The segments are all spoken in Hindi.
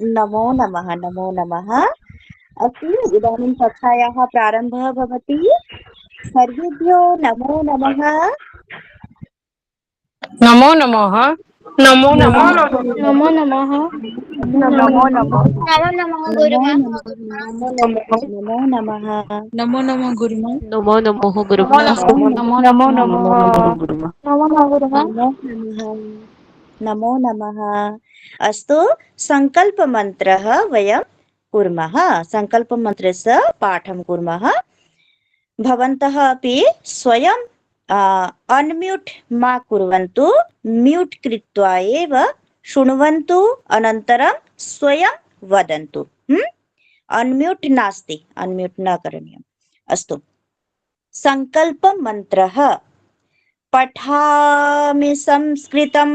नमो नमः, नमो नमः। अस्तु, इदानीं कक्षायाः प्रारम्भः भवति। सर्वेभ्यो नमो नमः। नमो नमः। नमो नमो नमः। नमो नमः। नमो नमः। नमो नमः नमो गुरुमा। नमः। नमो नमः। नमो नमः गुरुमा। नमो नमः नमो गुरुमा। नमः। नमो नमो नमः। नमः। नमो नमः गुरुमा। नमो नमः गुरुमा। नमो नमः। नमो नमः। अस्तु, सङ्कल्पमन्त्रः वयं कुर्मः। सङ्कल्पमन्त्रस्य पाठं कुर्मः। भवन्तः अपि स्वयं अन्म्यूट् मा कुर्वन्तु, म्यूट् कृत्वा एव शृण्वन्तु, अनन्तरं स्वयं वदन्तु। अन्म्यूट् नास्ति, अन्म्यूट् न करणीयम्। अस्तु, सङ्कल्पमन्त्रः। पठामि संस्कृतं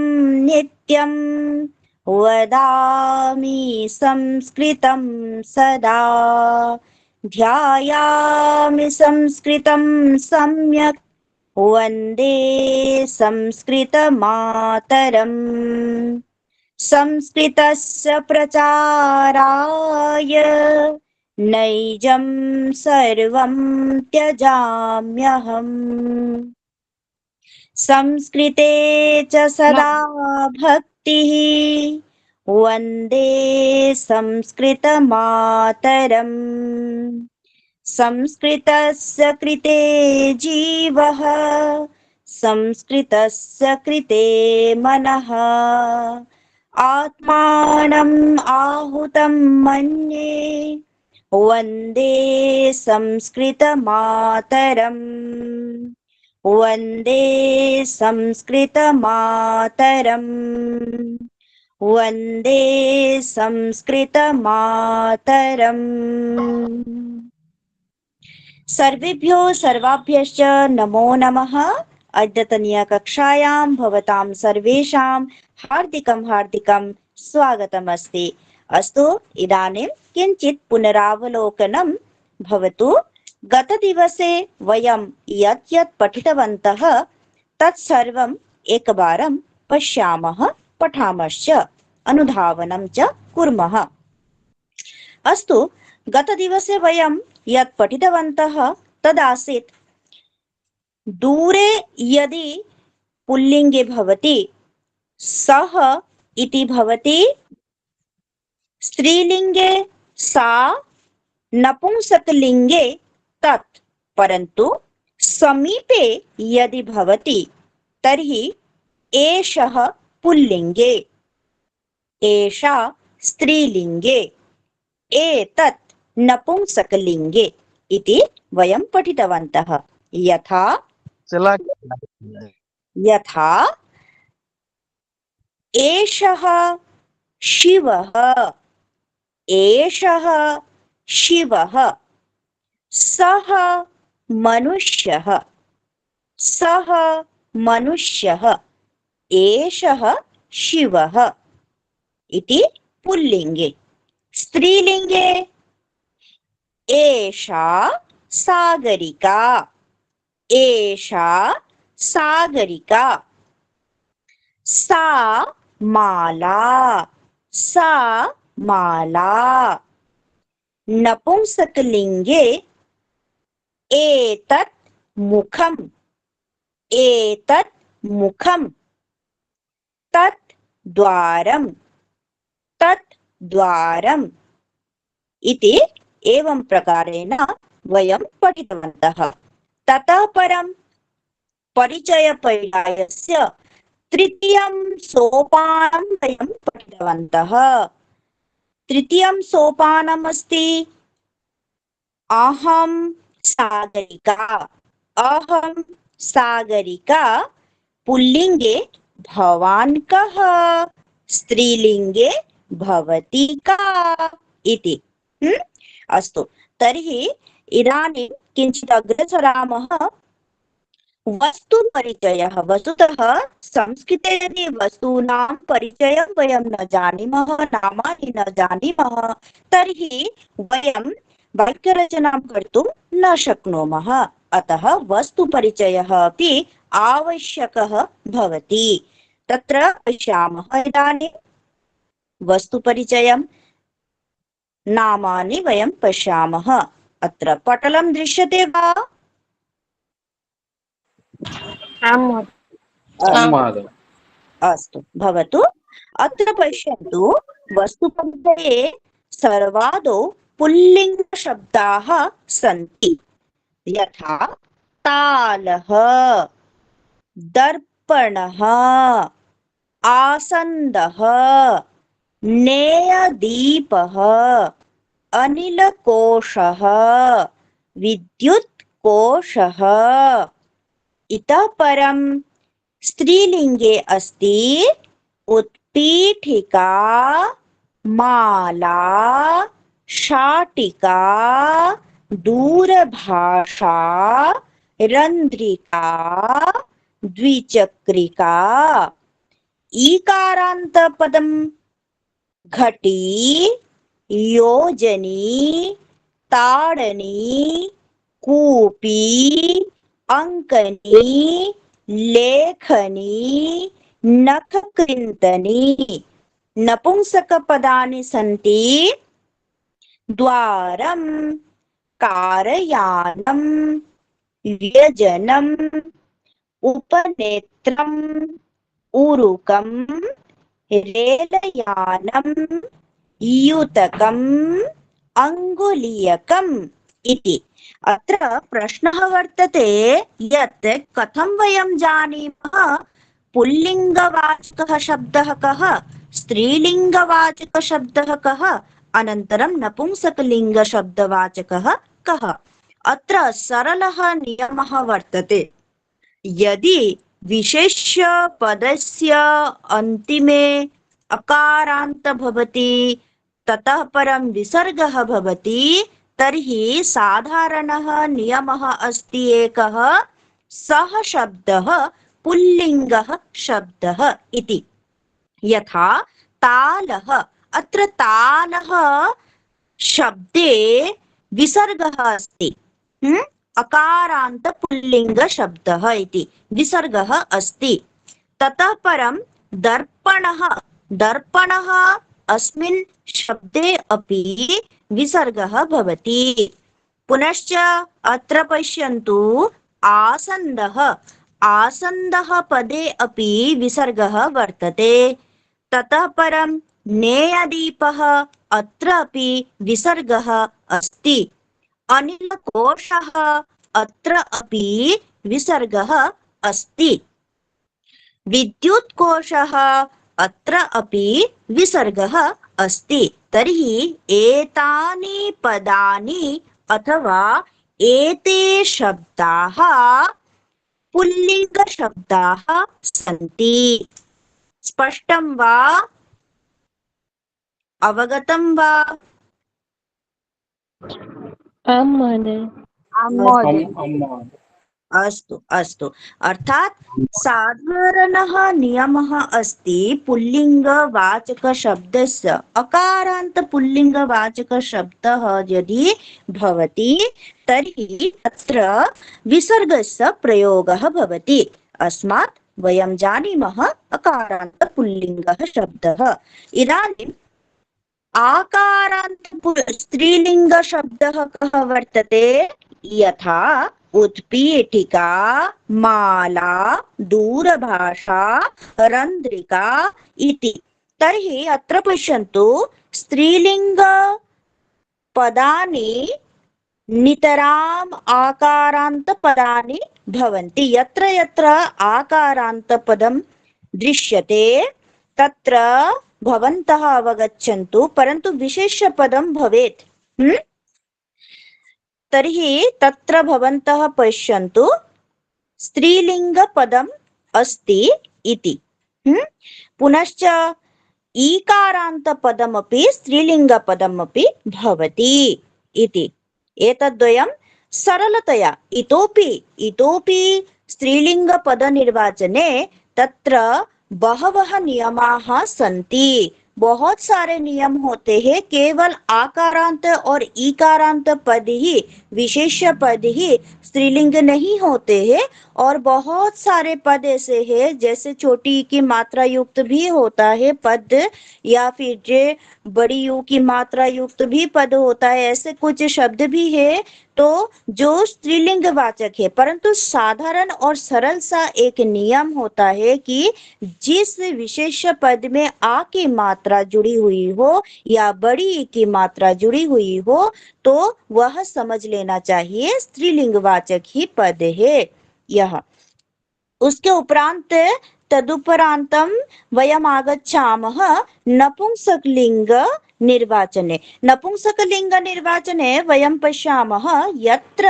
नित्यं, वदामि संस्कृतं सदा, ध्यायामि संस्कृतं सम्यक्, वन्दे संस्कृतमातरम्। संस्कृतस्य प्रचाराय नैजं सर्वं त्यजाम्यहम्। संस्कृते च सदा भक्तिः, वन्दे संस्कृतमातरम्। संस्कृतस्य कृते जीवः, संस्कृतस्य कृते मनः। आत्मानम् आहुतं मन्ये, वन्दे संस्कृतमातरम्। वन्दे संस्कृतमातरम्। वन्दे संस्कृतमातरम्। सर्वेभ्यो सर्वाभ्यश्च नमो नमः। अद्यतनीयकक्षायां भवतां सर्वेषां हार्दिकं स्वागतमस्ति। अस्तु, इदानीं किञ्चित् पुनरावलोकनं भवतु। गतदिवसे वयं यत् यत् पठितवन्तः तत्सर्वम् एकवारं पश्यामः, पठामश्च, अनुधावनं च कुर्मः। अस्तु, गतदिवसे वयं यत् पठितवन्तः तदासीत् दूरे यदि पुल्लिङ्गे भवति सः इति भवति, स्त्रीलिङ्गे सा, नपुंसकलिङ्गे तत्। परन्तु समीपे यदि भवति तर्हि एषः पुल्लिङ्गे, एषा स्त्रीलिङ्गे, एतत् नपुंसकलिङ्गे इति वयं पठितवन्तः। यथा यथा एषः शिवः, एषः शिवः, सः मनुष्यः, सः मनुष्यः, एषः शिवः इति पुल्लिङ्गे। स्त्रीलिङ्गे एषा सागरिका, एषा सागरिका, सा माला, सा माला। नपुंसकलिङ्गे एतत् मुखम्, एतत् मुखम्, तत् द्वारम्, तत् द्वारम् इति एवं प्रकारेण वयं पठितवन्तः। ततः परं परिचयपर्यायस्य तृतीयं सोपानं वयं पठितवन्तः। तृतीयं सोपानमस्ति अहं सागरिका, अहं सागरिका। पुल्लिङ्गे भवान् कः, स्त्रीलिङ्गे भवती का इति। अस्तु, तर्हि इदानीं किञ्चित् अग्रे सरामः। वस्तुपरिचयः। वस्तुतः संस्कृते यदि वस्तूनां परिचयं वयं न जानीमः, नामानि न जानीमः, तर्हि वयं वाक्यरचनां कर्तुं न शक्नुमः। अतः वस्तुपरिचयः अपि आवश्यकः भवति। तत्र पश्यामः इदानीं वस्तुपरिचयं। नामानि वयं पश्यामः। अत्र पटलं दृश्यते वा? आम् महोदय। आम् आम्। महोदय। अस्तु भवतु। अत्र पश्यन्तु, वस्तुपद्धये सर्वादौ पुल्लिङ्गशब्दाः सन्ति, यथा तालः, दर्पणः, आसन्दः, नेयदीपः, अनिलकोशः, विद्युत्कोशः। इतः परं स्त्रीलिङ्गे अस्ति उत्पीठिका, माला, शाटिका, दूरभाषा, रन्ध्रिका, द्विचक्रिका। ईकारान्तपदं घटी, योजनी, ताडनी, कूपी, अंकनी, लेखनी, नखकृन्तनी। नपुंसकपदानि सन्ति द्वारं, कारयानं, व्यजनम्, उपनेत्रम्, ऊरुकं, रेलयानं, युतकम्, अङ्गुलीयकम् इति। अत्र प्रश्नः वर्तते यत् कथं वयं जानीमः पुल्लिङ्गवाचकः शब्दः कः, स्त्रीलिङ्गवाचकः शब्दः कः, अनन्तरं नपुंसकलिङ्गशब्दवाचकः कः। अत्र सरलः नियमः वर्तते। यदि विशेष्य पदस्य अन्तिमे अकारान्त भवति, ततः परं विसर्गः भवति, तर्हि साधारणः नियमः अस्ति एकः, सः शब्दः पुल्लिङ्गः शब्दः इति। यथा तालः, अत्र तालः शब्दे विसर्गः अस्ति, अकारान्त पुल्लिङ्ग शब्दः इति विसर्गः अस्ति। ततः परं दर्पणः, दर्पणः अस्मिन् शब्दे अपि विसर्गः भवति। पुनश्च अत्र पश्यन्तु, आसन्दः, आसन्दः पदे अपि विसर्गः वर्तते। ततः परं नेयदीपः, अत्र अपि विसर्गः अस्ति। अनिलकोशः, अत्र अपि विसर्गः अस्ति। विद्युत्कोशः, अत्र अपि विसर्गः अस्ति। तर्हि एतानि पदानि अथवा एते शब्दाः पुल्लिङ्गशब्दाः सन्ति। स्पष्टं वा? अवगतं वा? आम् महोदय। आम् महोदय। आम् महोदय। अस्तु अस्तु। अर्थात् साधारणः नियमः अस्ति, पुल्लिङ्गवाचकशब्दस्य अकारान्त पुल्लिङ्गवाचकशब्दः यदि भवति तर्हि तत्र विसर्गस्य प्रयोगः भवति। अस्मात् वयं जानीमः अकारान्त पुल्लिङ्गः शब्दः। इदानीम् आकारान्त स्त्रीलिङ्गशब्दः कः वर्तते? यथा उत्पीठिका, माला, दूरभाषा, रन्ध्रिका इति। तर्हि अत्र पश्यन्तु, स्त्रीलिङ्ग पदानि नितराम् आकारान्त पदानि भवन्ति। यत्र यत्र आकारान्त पदं दृश्यते तत्र भवन्तः अवगच्छन्तु, परन्तु विशेष्यपदं भवेत्। तर्हि तत्र भवन्तः पश्यन्तु, स्त्रीलिङ्गपदम् अस्ति इति। पुनश्च ईकारान्तपदमपि स्त्रीलिङ्गपदमपि भवति इति। एतद्वयं सरलतया इतोपि स्त्रीलिङ्गपदनिर्वाचने तत्र बहवः नियमाः सन्ति, बहुत सारे नियम होते हैं, केवल आकारांत और ईकारांत पद ही, विशेष पद ही स्त्रीलिंग नहीं होते हैं। और बहुत सारे पद ऐसे हैं, जैसे छोटी ई की मात्रा युक्त भी होता है पद, या फिर जे बड़ी यू की मात्रा युक्त भी पद होता है, ऐसे कुछ शब्द भी है तो जो स्त्रीलिंग वाचक है। परंतु साधारण और सरल सा एक नियम होता है कि जिस विशेष पद में आ की मात्रा जुड़ी हुई हो या बड़ी ई की मात्रा जुड़ी हुई हो तो वह समझ लेना चाहिए स्त्रीलिंग वाचक ही पद है यह। उसके उपरांत तदुपरांतम वयम आगच्छामः नपुंसकलिंग निर्वाचने। नपुंसकलिंग निर्वाचने वयं पश्यामः यत्र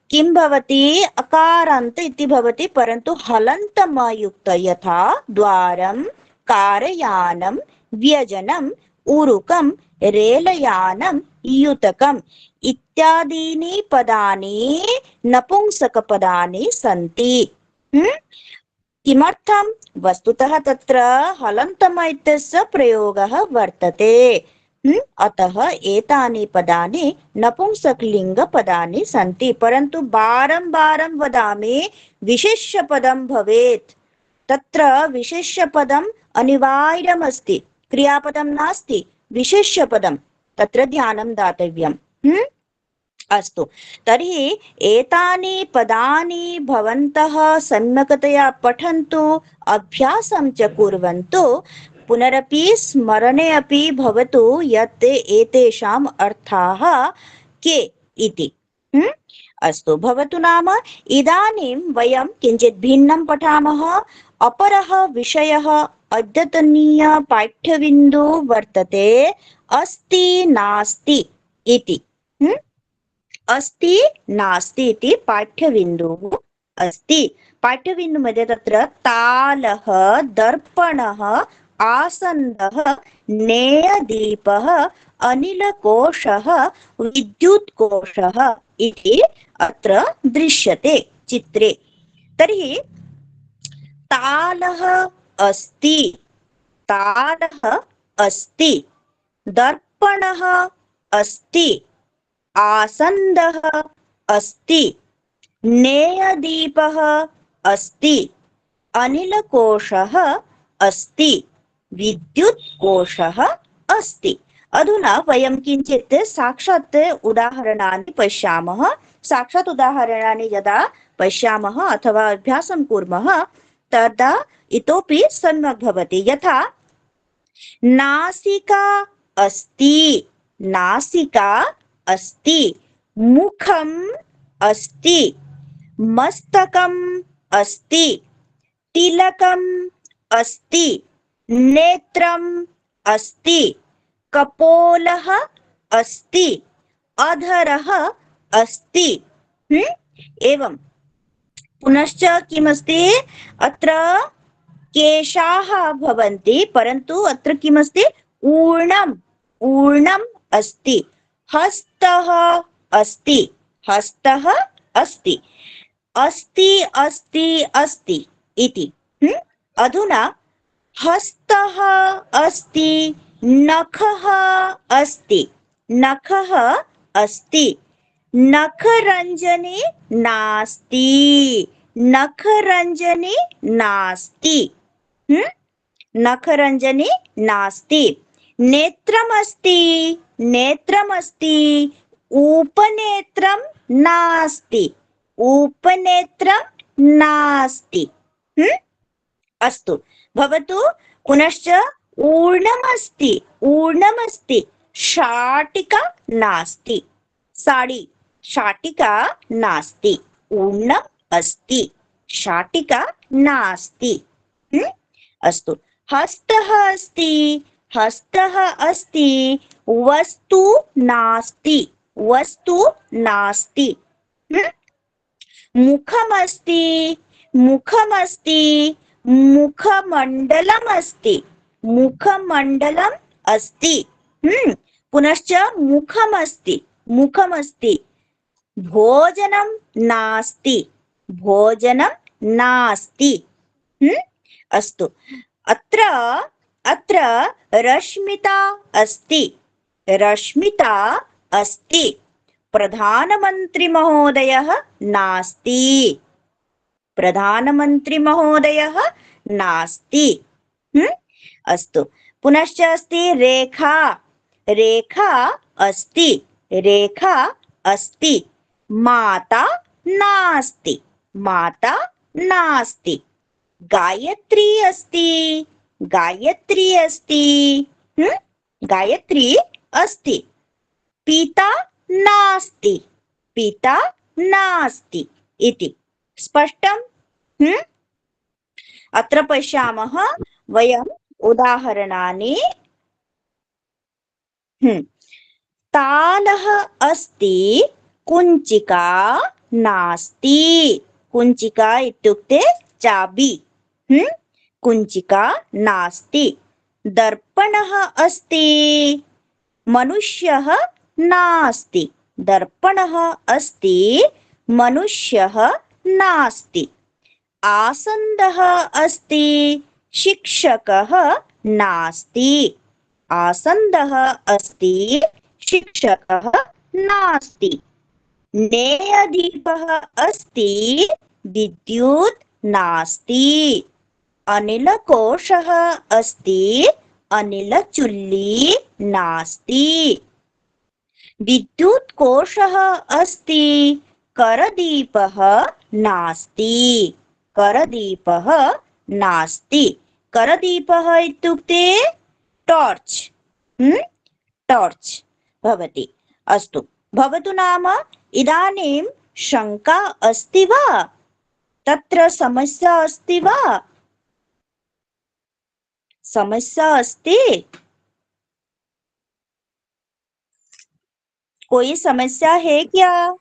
किं भवति अकारान्त इति भवति, परन्तु हलन्तमयुक्त, यथा द्वारं, कारयानं, व्यजनम्, ऊरुकं, रेलयानं, युतकम् इत्यादीनि पदानि नपुंसकपदानि सन्ति। किमर्थं? वस्तुतः तत्र हलन्तम इत्यस्य प्रयोगः वर्तते। अतः एतानि पदानि नपुंसकलिङ्गपदानि सन्ति। परन्तु बारं वदामि विशेष्यपदं भवेत्। तत्र विशेष्यपदम् अनिवार्यमस्ति, क्रियापदं नास्ति, विशेष्यपदं तत्र ध्यानं दातव्यम्। अस्तु, तर्हि एतानि पदानि भवन्तः सम्यक्तया पठन्तु, अभ्यासं च कुर्वन्तु, पुनरपि स्मरणे अपि भवतु यत् एतेषाम् अर्थाः के इति। अस्तु, भवतु नाम इदानीं वयं किञ्चित् भिन्नं पठामः। अपरः विषयः अद्यतनीय पाठ्यबिन्दु वर्तते अस्ति नास्ति इति। अस्ति नास्ति इति पाठ्यबिन्दुः अस्ति। पाठ्यबिन्दुमध्ये तत्र तालः, दर्पणः, आसन्दः, नेयदीपः, अनिलकोशः, विद्युत्कोशः इति अत्र दृश्यते चित्रे। तर्हि तालः अस्ति, तालः अस्ति, दर्पणः अस्ति, आसन्दः अस्ति, नेयदीपः अस्ति, अनिलकोशः अस्ति, विद्युत्कोशः अस्ति। अधुना वयं किञ्चित् साक्षात् उदाहरणानि पश्यामः। साक्षात् उदाहरणानि यदा पश्यामः अथवा अभ्यासं कुर्मः तदा इतोपि सम्यक् भवति। यथा नासिका अस्ति, नासिका अस्ति, मुखम् अस्ति, मस्तकम् अस्ति, तिलकम् अस्ति, नेत्रम् अस्ति, कपोलः अस्ति, अधरः अस्ति। एवं पुनश्च किमस्ति? अत्र केशाः भवन्ति, परन्तु अत्र किमस्ति? ऊर्णम्, ऊर्णम् अस्ति। हस्तः अस्ति, हस्तः अस्ति, अस्ति अस्ति अस्ति इति। अधुना हस्तः अस्ति, नखः अस्ति, नखः अस्ति, नखरञ्जनी नास्ति, नखरञ्जनी नास्ति, नखरञ्जनी नास्ति। नेत्रमस्ति, नेत्रमस्ति, उपनेत्रं नास्ति, उपनेत्रं नास्ति। अस्तु, भवतु। पुनश्च ऊर्णमस्ति, ऊर्णमस्ति, शाटिका नास्ति, साडी, शाटिका नास्ति, ऊर्णम् अस्ति, शाटिका नास्ति। अस्तु, हस्तः अस्ति, हस्तः अस्ति, वस्तु नास्ति, वस्तु नास्ति। मुखमस्ति, मुखमस्ति, मुखमण्डलम् अस्ति, मुखमण्डलम् अस्ति। पुनश्च मुखमस्ति, मुखमस्ति, भोजनं नास्ति, भोजनं नास्ति। अस्तु, अत्र अत्र रश्मिता अस्ति, रश्मिता अस्ति, प्रधानमन्त्री महोदयः नास्ति, प्रधानमन्त्री महोदयः नास्ति। अस्तु, पुनश्च अस्ति रेखा, रेखा अस्ति, रेखा अस्ति, माता नास्ति, माता नास्ति, गायत्री अस्ति, गायत्री अस्ति, गायत्री अस्ति, पिता नास्ति, पिता नास्ति इति स्पष्टम्? अत्र पश्यामः वयम् उदाहरणानि। तालः अस्ति, कुञ्चिका नास्ति, कुञ्चिका इत्युक्ते चाबी, कुञ्चिका नास्ति, दर्पणः अस्ति, मनुष्यः नास्ति, दर्पणः अस्ति, मनुष्यः नास्ति, आसन्दः अस्ति, शिक्षकः नास्ति, आसन्दः अस्ति, शिक्षकः नास्ति, नेयदीपः अस्ति, विद्युत् नास्ति, अनिलकोशः अस्ति, अनिलचुल्ली नास्ति, विद्युत्कोशः अस्ति, करदीपः नास्ति, करदीपः नास्ति, करदीपः इत्युक्ते टॉर्च, टॉर्च भवति। अस्तु, भवतु नाम इदानीं शङ्का अस्ति वा? तत्र समस्या अस्ति वा? समस्या अस्ति? कोई समस्या है क्या?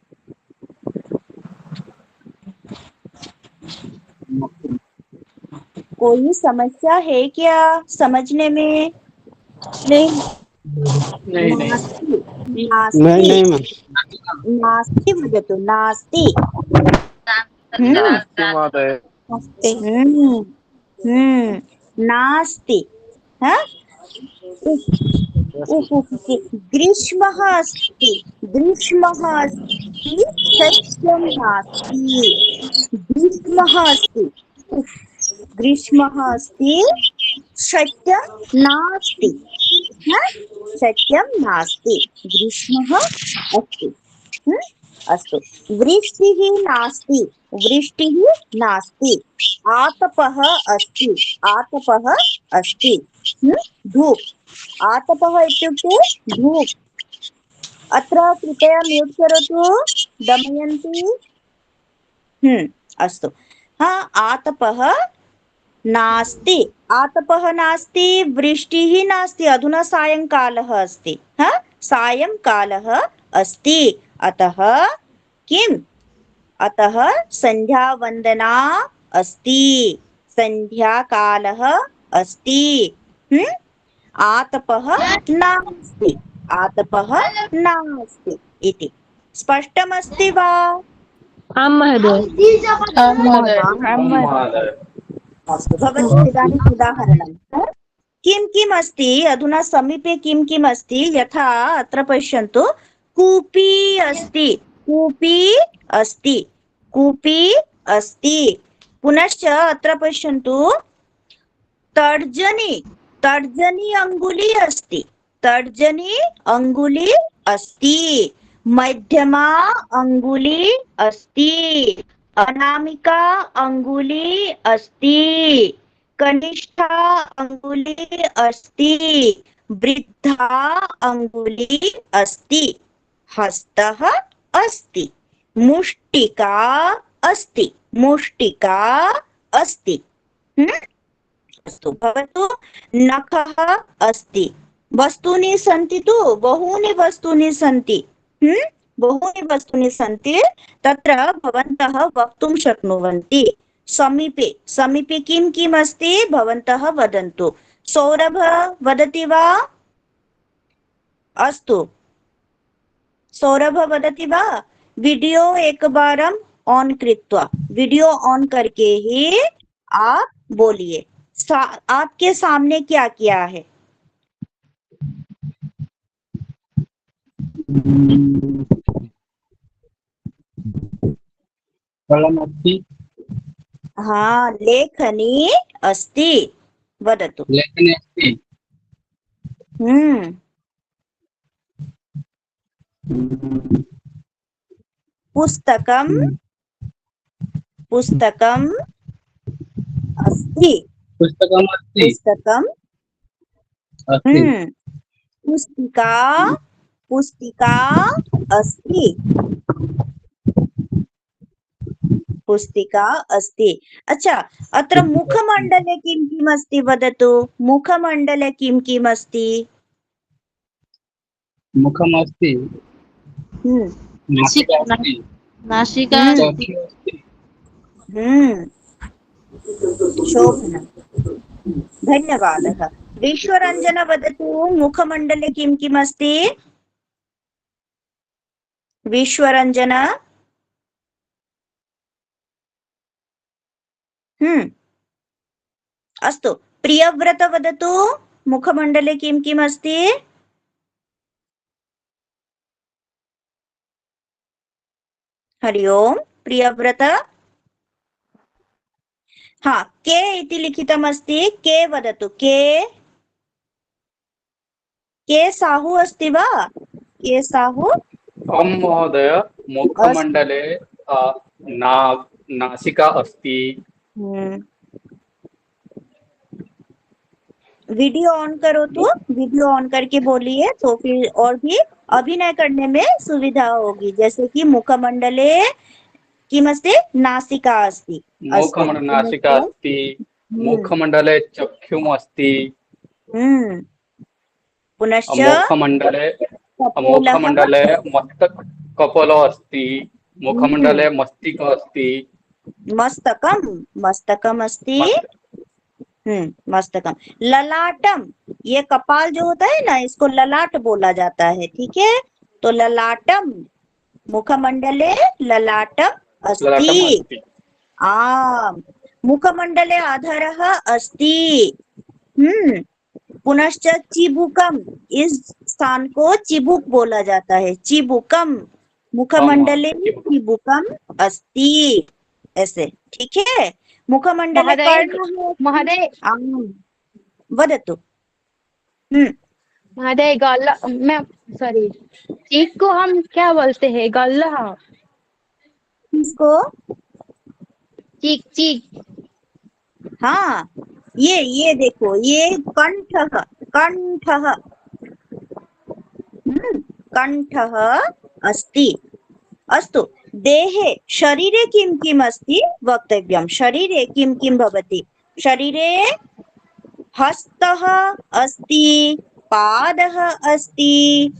कोई समस्या है क्या समझने में? नहीं नास्ति, नहीं नास्ति वदतु, नास्ति। नास्ति, ग्रीष्मः अस्ति, ग्रीष्मः अस्ति, शैत्यं नास्ति, ग्रीष्मः अस्ति, ग्रीष्मः अस्ति, शैत्यं नास्ति, शैत्यं नास्ति, ग्रीष्मः अस्ति। अस्तु, वृष्टिः नास्ति, वृष्टिः नास्ति, आतपः अस्ति, आतपः अस्ति, धूप, आतपः इत्युक्ते धूप। अत्र कृपया म्यूट् करोतु दमयन्ती। अस्तु, आतपः नास्ति, आतपः नास्ति, वृष्टिः नास्ति, अधुना सायंकालः अस्ति, सायंकालः अस्ति, अतः किम्? अतः संध्यावन्दना अस्ति, संध्याकालः अस्ति। आतपः नास्ति, आतपः नास्ति इति स्पष्टमस्ति वा? आं महोदय। अस्तु, भवतु इदानीम् उदाहरणं किं किम् अस्ति अधुना समीपे, किं किम् अस्ति? यथा अत्र पश्यन्तु, कूपी अस्ति, कूपी अस्ति, कूपी अस्ति, पुनश्च अत्र पश्यन्तु, तर्जनी, तर्जनी अंगुली अस्ति, तर्जनी अंगुली अस्ति, मध्यमा अंगुली अस्ति, अनामिका अंगुली अस्ति, कनिष्ठा अंगुली अस्ति, वृद्धा अंगुली अस्ति, हस्तः अस्ति, मुष्टिका अस्ति, मुष्टिका अस्ति। अस्तु, भवतु नखः अस्ति, वस्तूनि सन्ति तु, बहूनि वस्तूनि सन्ति, बहूनि वस्तूनि सन्ति, तत्र भवन्तः वक्तुं शक्नुवन्ति। समीपे, समीपे किं किम् अस्ति भवन्तः वदन्तु। सौरभ वदति वा? अस्तु, सौरभ वदति वा? वीडियो एकवारं ऑन कृत्वा, वीडियो ऑन करके ही आप बोलिए। आपके सामने क्या क्या है? कलम अस्ति, हाँ, लेखनी अस्ति। वदतु। लेखनी अस्ति, हम्म पुस्तकम पुस्तकम अस्ति। पुस्तकम् अस्ति, पुस्तकम। अस्ति, पुस्तिका पुस्तिका अस्ति। पुस्तिका अस्ति। अच्छा, अत्र मुखमण्डले किं किम् अस्ति वदतु। मुखमण्डले किं किम् अस्ति? मुखम् अस्ति, हम्म नासिका अस्ति, नासिका चक्षुः अस्ति, शोभनम्, धन्यवादः। विश्वरञ्जन वदतु, मुखमण्डले किं किम् अस्ति? विश्वरञ्जन। अस्तु, प्रियव्रत वदतु, मुखमण्डले किं किम् अस्ति? हरि ओम् प्रियव्रत। हाँ, के इति लिखितमस्ति, के वदतु। के साहु अस्ति वा? के साहु? आं महोदय, मुखमण्डले नासिका अस्ति। वीडियो ऑन करो तो, वीडियो ऑन करके बोलिए तो फिर और भी अभिनय करने में सुविधा होगी। जैसे कि मुखमण्डले किमस्ति? नासिका अस्ति। मुखमण्डले नासिका अस्ति, मुखमण्डले चक्षुः अस्ति, पुनश्च मुखमण्डले कपोलो अस्ति, मुखमण्डले मस्तिष्क अस्ति, मस्तकम अस्ति। मस्तकम। ललाटम, ये कपाल जो होता है ना, इसको ललाट बोला जाता है। ठीक है, तो ललाटम, मुखमण्डले ललाटम अस्ति। आम, मुखमण्डले अधरः अस्ति। पुनश्च चिबुकम, इस स्थान को चिबुक बोला जाता है। चिबुकम, मुखमण्डले चिबुकम अस्ति। ऐसे, ठीक है। मुखमण्डले महोदय वदतु। महोदय गल्ला, मैं सॉरी, चीक को हम क्या बोलते हैं? गल्ला। किसको? चीक। हाँ, ये देखो, ये कंठः, कंठः अस्ति। अस्तु, देहे शरीरे किं किम् अस्ति वक्तव्यं। शरीरे किं किं भवति? शरीरे हस्तः अस्ति, पादः अस्ति,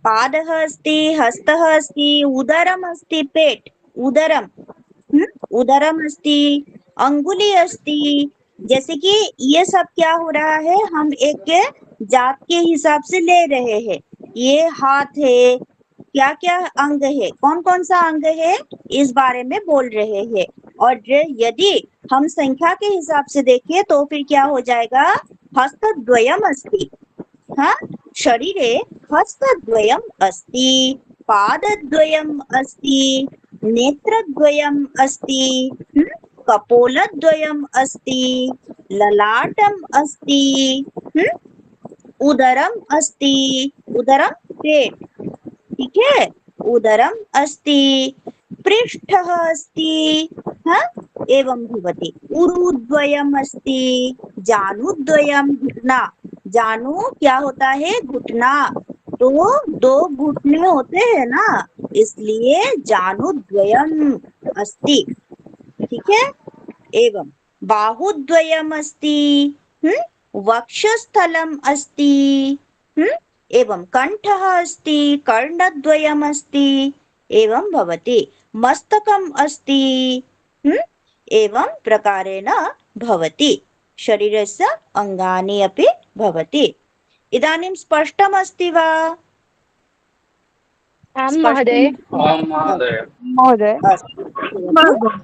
पादः अस्ति, हस्तः अस्ति, उदरम् अस्ति, पेट, उदरम् अस्ति, अंगुली अस्ति। जैसे कि ये सब क्या हो रहा है, हम एक जात के हिसाब से ले रहे हैं। ये हाथ है, क्या क्या अंग है, कौन कौन सा अंग है, इस बारे में बोल रहे हैं। और यदि हम संख्या के हिसाब से देखें तो फिर क्या हो जाएगा? हस्तद्वयम् अस्ति। हाँ, शरीरे हस्तद्वयम् अस्ति, पादद्वयम् अस्ति, नेत्रद्वयम् अस्ति, कपोलद्वयम् अस्ति, ललाटम् अस्ति, उदरम् अस्ति, उदरम् पेट, ठीक है, उदरम् अस्ति, पृष्ठः अस्ति, हाँ, एवं भवति। उरुद्वयम् अस्ति, जानुद्वयम्, घुटना। जानु क्या होता है? घुटना। तो दो घुटने होते हैं ना, इसलिए जानुद्वयम् अस्ति, ठीक है। एवं बाहुद्वयम् अस्ति, वक्षस्थलम् अस्ति, एवं कंठः अस्ति, कर्णद्वयम् अस्ति, एवं भवति। मस्तकम् अस्ति, एवं प्रकारेण भवति। शरीरस्य अंगानि अपि भवति। इदानीं स्पष्टम् अस्ति वा? आम महोदय। स्पष्टम् आं महोदय। महोदय। अस्तु।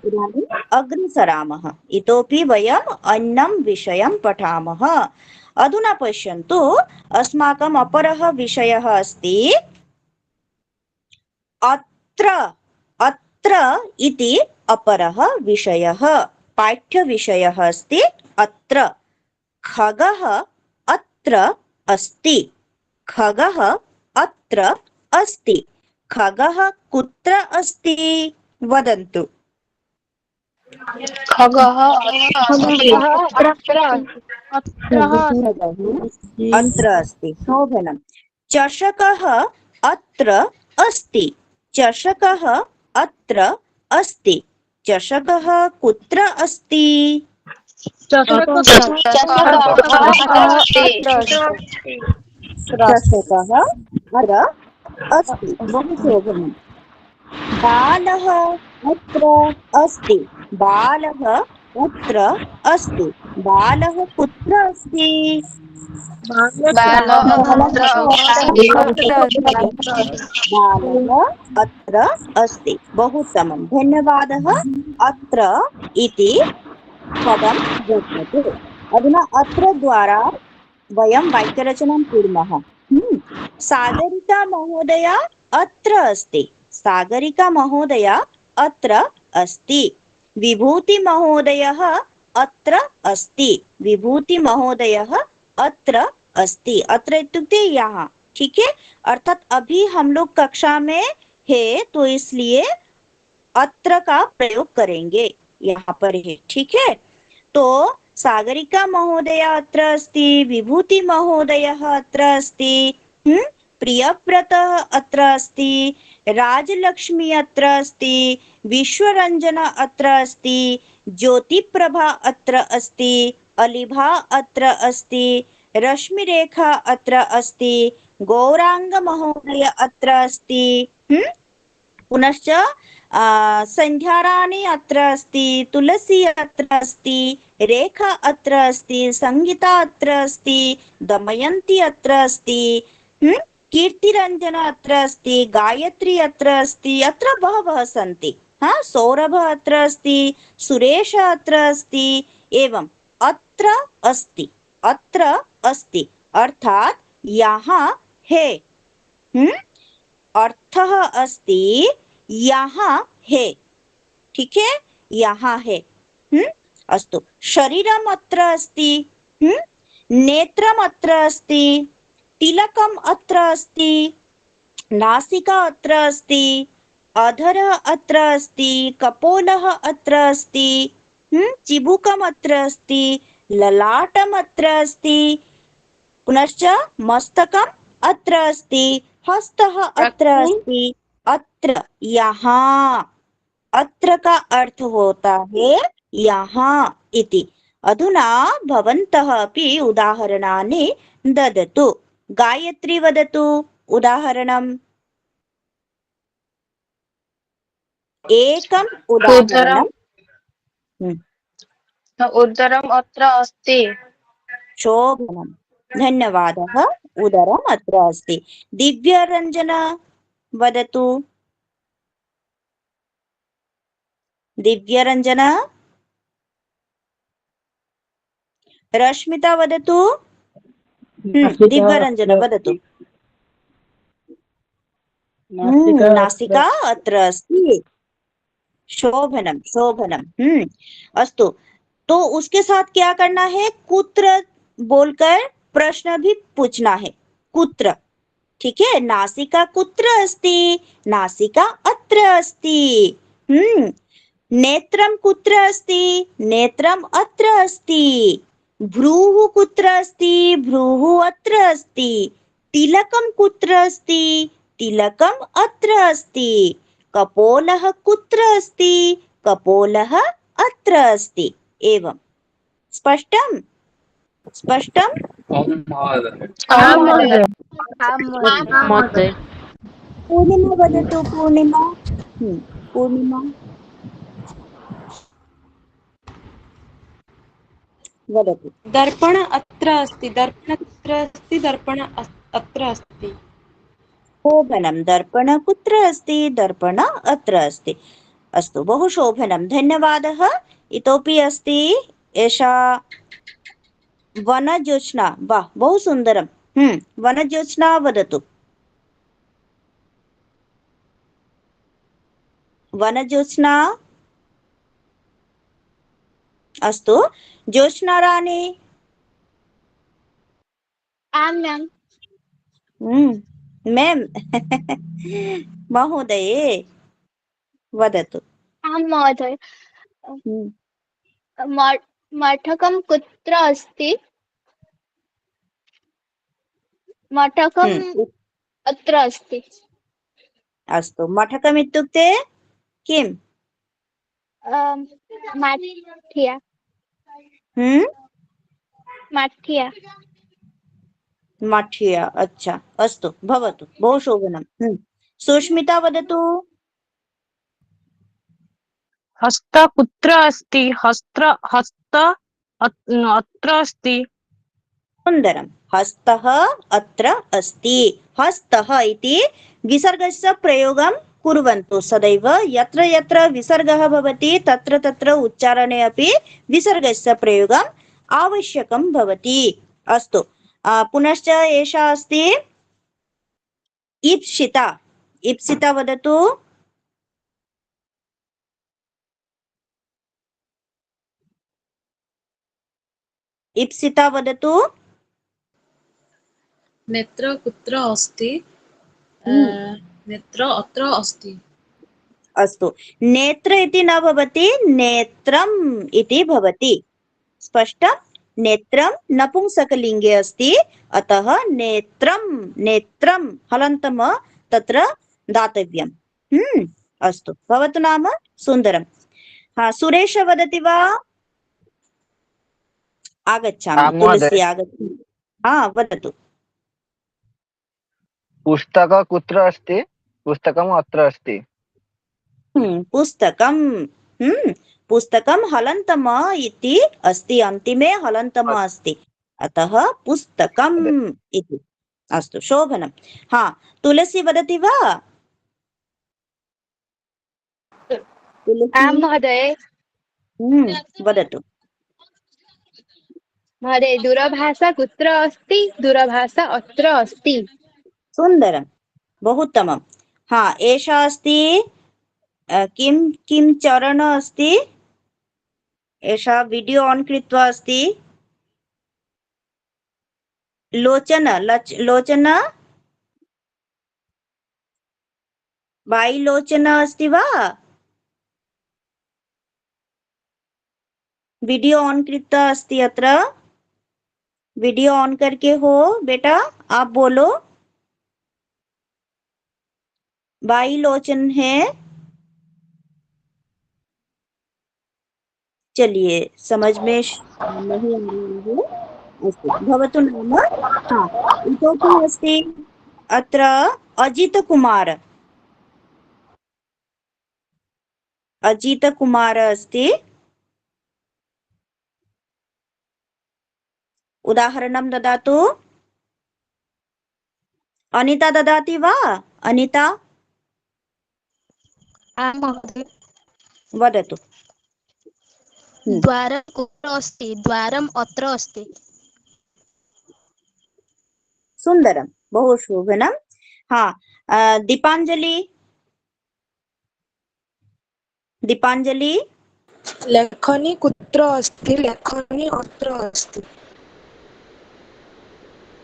इदानीम् अग्रे सरामः। इतोपि वयम् अन्यं विषयं पठामः। अधुना पश्यन्तु, अस्माकम् अपरः विषयः अस्ति अत्र। अत्र इति अपरः विषयः, पाठ्यविषयः अस्ति अत्र। खगः अत्र अस्ति। खगः अत्र अस्ति। खगः कुत्र अस्ति? वदन्तु। खगः अत्र अस्ति। शोभनम्। चषकः अत्र अस्ति। चषकः अत्र अस्ति। चषकः कुत्र अस्ति? चषकः अत्र अस्ति। बहु शोभनम्। बालः अत्र अस्ति। बालः अत्र अस्ति। बालः कुत्र अस्ति? बालः अत्र अस्ति। बहु उत्तमं, धन्यवादः। अत्र इति पदं गच्छतु। अधुना अत्र द्वारा वयं वाक्यरचनां कुर्मः। सागरिका महोदया अत्र अस्ति। सागरिका महोदया अत्र अस्ति। विभूति महोदयः अत्र अस्ति। विभूति महोदयः अत्र अस्ति। अत्र इत्युक्ते यहाँ, ठीक है। अर्थात अभी हम लोग कक्षा में है तो इसलिए अत्र का प्रयोग करेंगे, यहाँ पर है, ठीक है। तो सागरिका महोदया अत्र अस्ति। विभूति महोदयः अत्र अस्ति। प्रियव्रतः अत्र अस्ति। राजलक्ष्मी अत्र अस्ति। विश्वरञ्जना अत्र अस्ति। ज्योतिप्रभा अत्र अस्ति। अलिभा अत्र अस्ति। रश्मिरेखा अत्र अस्ति। गौरांग महोदय अत्र अस्ति। पुनश्च संध्याराणी अत्र अस्ति। तुलसी अत्र अस्ति। रेखा अत्र अस्ति। संगीता अत्र अस्ति। दमयंती अत्र अस्ति। कीर्तिरञ्जना अत्र अस्ति। गायत्री अत्र अस्ति। अत्र बहवः सन्ति। सौरभ अत्र अस्ति। सुरेश अत्र अस्ति। एवं अत्र अस्ति। अत्र अस्ति अर्थात यहाँ है। अर्थः अस्ति यहाँ है, ठीक है, यहाँ है। अस्तु। शरीरम् अत्र अस्ति। नेत्रम् अत्र अस्ति। तिलकम् अत्र अस्ति। नासिका अत्र अस्ति। अधरः अत्र अस्ति। कपोलः अत्र अस्ति। चिबुकम् अत्र अस्ति। ललाटम् अत्र अस्ति। पुनश्च मस्तकम् अत्र अस्ति। हस्तः अत्र अस्ति। अत्र, यहाँ। अत्र का अर्थ होता है यहाँ इति। अधुना भवन्तः अपि उदाहरणानि ददतु। गायत्री वदतु उदाहरणम्। एकम् उदाहरणम्। उदरम् अत्र अस्ति। शोभनम्, धन्यवादः। उदरम् अत्र अस्ति। दिव्यरञ्जना वदतु। दिव्यरञ्जना। रश्मिता वदतु। दिव्यरञ्जना वदतु। नासिका अत्र अस्ति। शोभनम्, शोभनम्। अस्तु। तो उसके साथ क्या करना है? कुत्र बोलकर प्रश्न भी पूछना है। कुत्र, ठीक है। नासिका कुत्र अस्ति? नासिका अत्र अस्ति। नेत्रं कुत्र अस्ति? नेत्रम् अत्र अस्ति। भ्रूः कुत्र अस्ति? भ्रूः अत्र अस्ति। तिलकं कुत्र अस्ति? तिलकम् अत्र अस्ति। कपोलः कुत्र अस्ति? कपोलः अत्र अस्ति। एवं स्पष्टं? स्पष्टं? पूर्णिमा वदतु। पूर्णिमा। पूर्णिमा वदतु। दर्पण अत्र अस्ति। दर्पण कुत्र अस्ति? दर्पण अत्र अस्ति। शोभनं दर्पण कुत्र अस्ति दर्पण अत्र अस्ति अस्तु बहु शोभनं धन्यवादः इतोपि अस्ति एषा वनज्योत्स्ना वाह बहु सुन्दरं वनज्योत्स्ना वदतु वनज्योत्स्ना अस्तु ज्योत्स्ना राणी आम् मैम मैम महोदये वदतु आम् महोदय हम्म, मठकं कुत्र अस्ति मठकम् अत्र अस्ति अस्तु मठकम् इत्युक्ते किम् माठिया माठिया मठिया अच्छा अस्तु भवतु बहु शोभनं सुष्मिता वदतु हस्त कुत्र अस्ति अत्र अस्ति सुन्दरं हस्तः अत्र अस्ति हस्तः इति विसर्गस्य प्रयोगं कुर्वन्तु सदैव यत्र यत्र विसर्गः भवति तत्र तत्र उच्चारणे अपि विसर्गस्य प्रयोगम् आवश्यकं भवति अस्तु पुनश्च एषा अस्ति इप्सिता इप्सिता वदतु इप्सिता वदतु नेत्र कुत्र अस्ति नेत्र अत्र अस्ति अस्तु नेत्र इति न भवति नेत्रम् इति भवति स्पष्टं नेत्रं नपुंसकलिङ्गे अस्ति अतः नेत्रं नेत्रं हलन्तम तत्र दातव्यम् अस्तु भवतु नाम सुन्दरं सुरेश वदति वा आगच्छामि तुलसी आगच्छति वदतु पुस्तक कुत्र अस्ति पुस्तकम् अत्र अस्ति पुस्तकं पुस्तकं हलन्तम इति अस्ति अन्तिमे हलन्तम अस्ति अतः पुस्तकम् इति अस्तु शोभनं तुलसी वदति वा आम् महोदय वदतु महोदय दूरभाषा कुत्र अस्ति दूरभाषा अत्र अस्ति सुन्दरं बहु उत्तमं एषा अस्ति किं चरण अस्ति एषा वीडियो ऑन कृत्वा अस्ति लोचन बाई लोचन अस्ति वा वीडियो ऑन कृत्वा अस्ति अत्र वीडियो ऑन करके हो बेटा आप बोलो बाई लोचन है चलिए समझ में नहीं आ रही है अस्तु भवतु नाम इतोपि अस्ति अत्र अजितकुमार अस्ति उदाहरणं ददातु अनिता ददाति वा अनिता आम् महोदय वदतु द्वारं कुत्र अस्ति द्वारम् अत्र अस्ति सुन्दरं बहु शोभनं दीपाञ्जलि लेखनी कुत्र अस्ति लेखनी अत्र अस्ति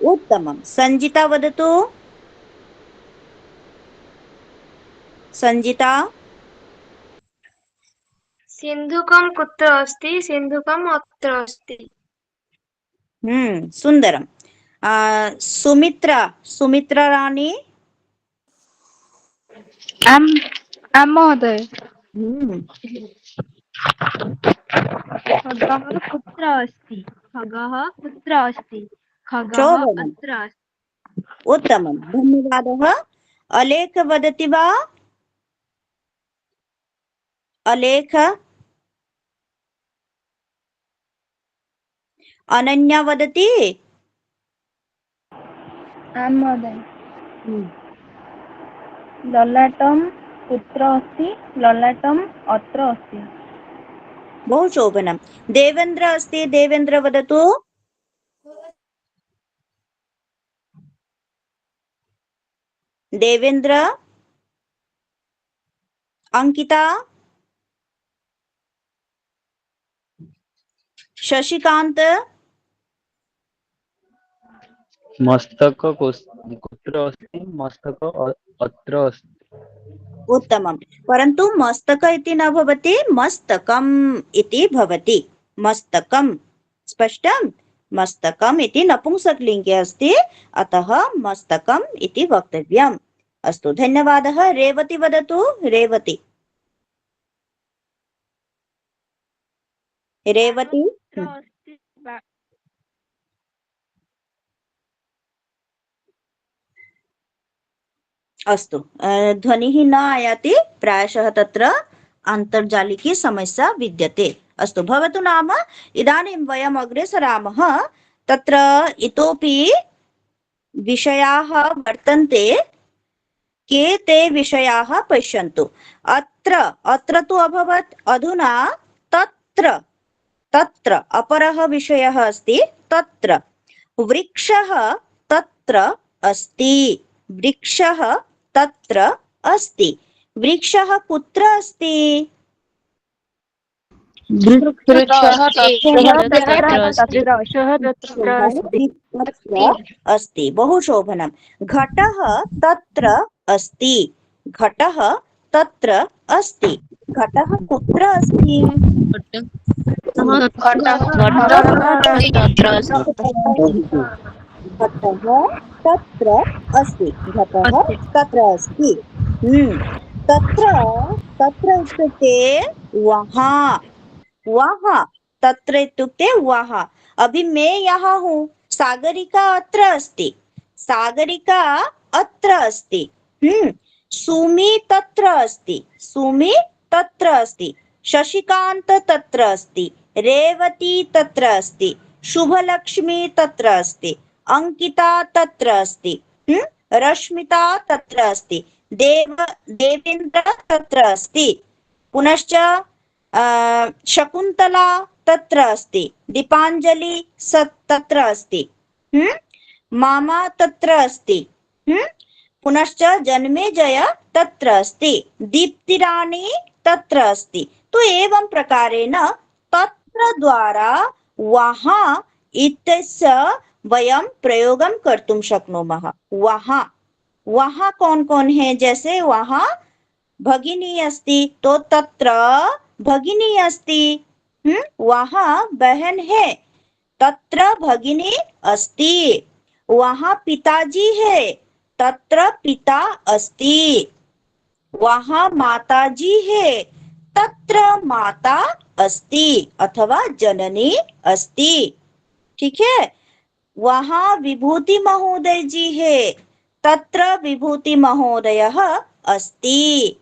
उत्तमं संजिता वदतु संजिता सिन्धुकं कुत्र अस्ति सिन्धुकम् अत्र अस्ति सुन्दरं सुमित्रा राणी आम् महोदय खगः कुत्र अस्ति खगः कुत्र अस्ति खगः अत्र अस्ति उत्तमं धन्यवादः अलेख वदति वा अलेख अनन्या वदति आम् महोदय ललाटं कुत्र अस्ति ललाटम् अत्र अस्ति बहु शोभनं। देवेन्द्र अस्ति, देवेन्द्र वदतु। देवेन्द्र, अंकिता, शशिकांत, मस्तक कुत्र अस्ति मस्तक अत्र अस्ति उत्तमं। परन्तु मस्तक इति न भवति, मस्तकम् इति भवति। मस्तकं स्पष्टं? मस्तकम् इति नपुंसकलिङ्गे अस्ति, अतः मस्तकम् इति वक्तव्यम्। अस्तु, धन्यवादः। रेवती वदतु। रेवती, रेवती। अस्तु, ध्वनिः न आयाति, प्रायशः तत्र अन्तर्जालिकी समस्या विद्यते। अस्तु, भवतु नाम। इदानीं वयम् अग्रे सरामः। तत्र इतोपि विषयाः वर्तन्ते। के ते विषयाः पश्यन्तु। अत्र तु अभवत्। अधुना तत्र तत्र अपरः विषयः अस्ति। तत्र वृक्षः तत्र अस्ति। वृक्षः तत्र अस्ति। वृक्षः कुत्र अस्ति? अस्ति। बहु शोभनं। घटः तत्र अस्ति। घटः तत्र अस्ति। घटः कुत्र अस्ति? घटः तत्र अस्ति। घटः तत्र अस्ति। तत्र तत्र इत्युक्ते वहाँ। वहाँ तत्र इत्युक्ते वहाँ। अभी मैं यहाँ हूँ। सागरिका अत्र अस्ति। सागरिका अत्र अस्ति। सुमी तत्र अस्ति। सुमी तत्र अस्ति। शशिकांत तत्र अस्ति। रेवती तत्र अस्ति। शुभलक्ष्मी तत्र अस्ति। अंकिता तत्र अस्ति। रश्मिता तत्र अस्ति। देवेन्द्र तत्र अस्ति। पुनश्च शकुन्तला तत्र अस्ति। दीपांजलि तत्र अस्ति। मामा तत्र अस्ति। पुनश्च जन्मेजय तत्र अस्ति। दीप्तिराणी तत्र अस्ति। तो एवं प्रकारेण तत्र द्वारा वहाँ इत्यस्य वयं प्रयोगं कर्तुं शक्नुमः। वहाँ वहाँ कौन कौन है? जैसे वहाँ भगिनी अस्ति तो तत्र भगिनी अस्ति। वहाँ बहन है, तत्र भगिनी अस्ति। वहाँ पिताजी है, तत्र पिता अस्ति। वहाँ माताजी है, तत्र माता अस्ति अथवा जननी अस्ति। ठीक है। वहाँ विभूति महोदय जी है, तत्र विभूति महोदयः अस्ति।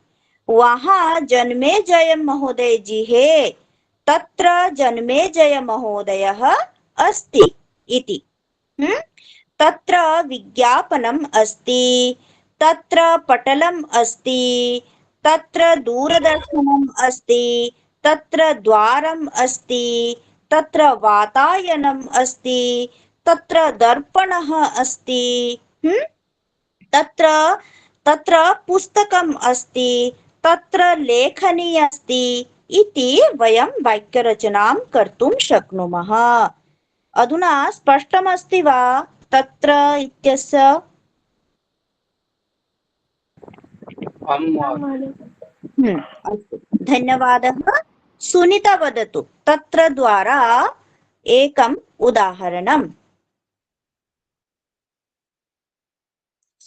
वहाँ जन्मेजय महोदय जी है, तत्र जन्मेजय महोदयः अस्ति इति। तत्र विज्ञापनम् अस्ति, तत्र पटलम् अस्ति, तत्र दूरदर्शनम् अस्ति, तत्र द्वारम् अस्ति, तत्र वातायनम् अस्ति, तत्र दर्पणः अस्ति। तत्र पुस्तकम् अस्ति, तत्र लेखनी अस्ति इति वयं वाक्यरचनां कर्तुं शक्नुमः। अधुना स्पष्टमस्ति वा तत्र इत्यस्य? अस्तु, धन्यवादः। सुनीता वदतु। तत्र द्वारा एकम् उदाहरणम्।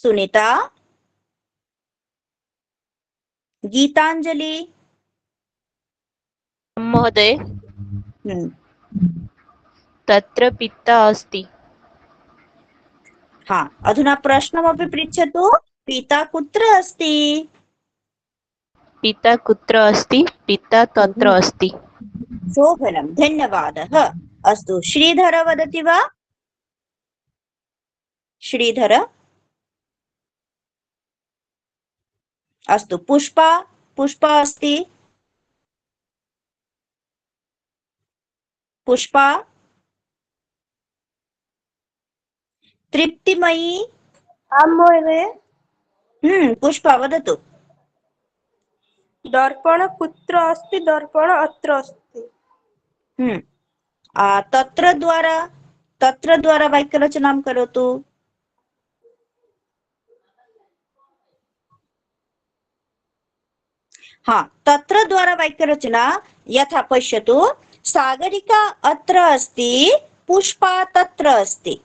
सुनीता। गीतांजलि महोदय। तत्र पिता अस्ति। हाँ, अधुना प्रश्नमपि पृच्छतु। पिता कुत्र अस्ति? पिता कुत्र अस्ति? पिता तत्र अस्ति। शोभनं, धन्यवादः। अस्तु, श्रीधर वदति वा? श्रीधर। अस्तु पुष्पा पुष्पा अस्ति पुष्पा तृप्तिमयी आं महोदय पुष्पा वदतु दर्पण कुत्र अस्ति दर्पण अत्र अस्ति तत्र द्वारा वाक्यरचनां करोतु हाँ तत्र द्वारा वाक्यरचना यथा पश्यतु सागरिका अत्र अस्ति पुष्पा तत्र अस्ति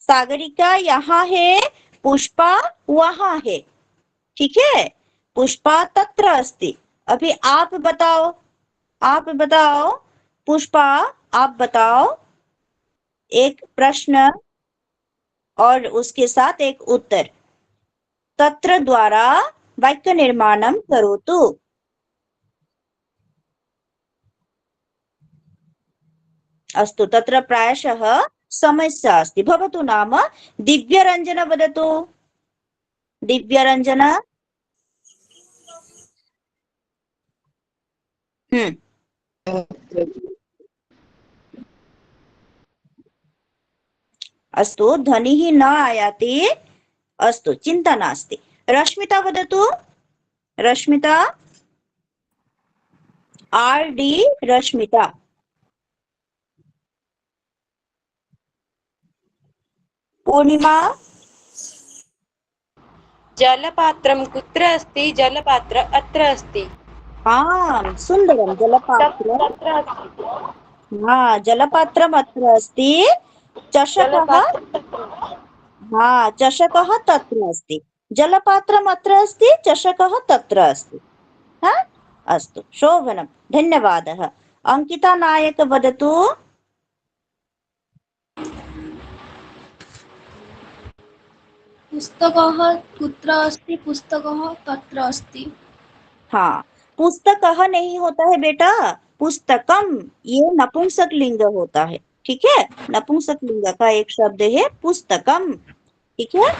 सागरिका यहाँ है पुष्पा वहाँ है ठीक है पुष्पा तत्र अस्ति अभी आप बताओ पुष्पा आप बताओ एक प्रश्न और उसके साथ एक उत्तर तत्र द्वारा वाक्य निर्माणं करोतु अस्तु तत्र प्रायशः समस्या अस्ति भवतु नाम दिव्यरञ्जन वदतु दिव्यरञ्जन अस्तु ध्वनिः न आयाति अस्तु चिन्ता नास्ति रश्मिता वदतु रश्मिता RD रश्मिता पूर्णिमा जलपात्रं कुत्र अस्ति जलपात्र अत्र अस्ति सुन्दरं जलपात्रं जलपात्रम् अत्र अस्ति चषकः चषकः तत्र अस्ति जलपात्रम् अत्र अस्ति चषकः तत्र अस्ति अस्तु शोभनं धन्यवादः अंकिता नायक वदतु पुस्तकः कुत्र अस्ति पुस्तकः तत्र अस्ति पुस्तकः नहीं होता है बेटा पुस्तकम ये नपुंसक लिंग होता है ठीक है नपुंसक लिंग का एक शब्द है पुस्तकम ठीक है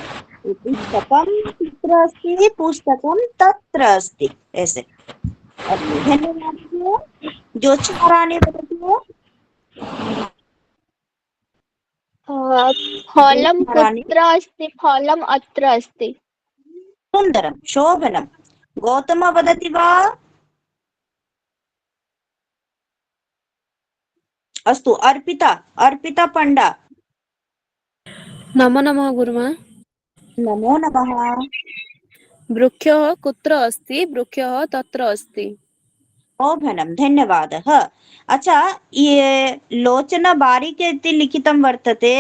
पुस्तकम कुत्र अस्ति पुस्तकम तत्र अस्ति ऐसे धन्यवाद ज्योत्स्ना रानी वदतु फलं कुत्र अस्ति फलम् अत्र अस्ति सुन्दरं शोभनं गौतम वदति वा अस्तु अर्पिता पंडा नमो नमः गुरुमा नमो नमः वृक्षः कुत्र अस्ति वृक्षः तत्र अस्ति शोभनं धन्यवादः अच्छा ये लोचना बारिक इति लिखितं वर्तते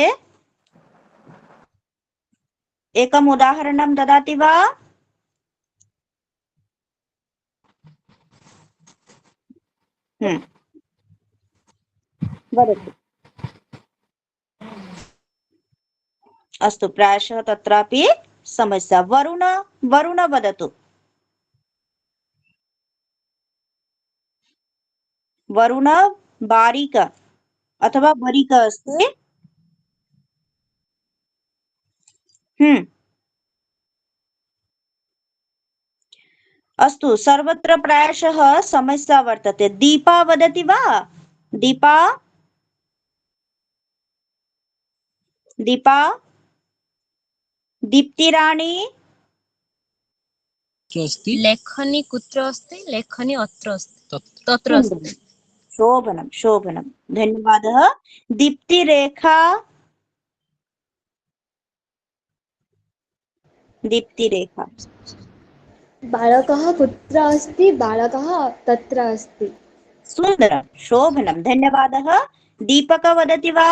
एकम् उदाहरणं ददाति वा वदतु अस्तु प्रायशः तत्रापि समस्या वरुण वदतु वरुण बारिक अथवा बरिक अस्ति अस्तु सर्वत्र प्रायशः समस्या वर्तते दीपा वदति वा दीपा दीप्तिराणी लेखनी कुत्र अस्ति लेखनी अत्र अस्ति तत्र अस्ति शोभनं धन्यवादः दीप्तिरेखा बालकः कुत्र अस्ति बालकः तत्र अस्ति सुन्दरं शोभनं धन्यवादः दीपक वदति वा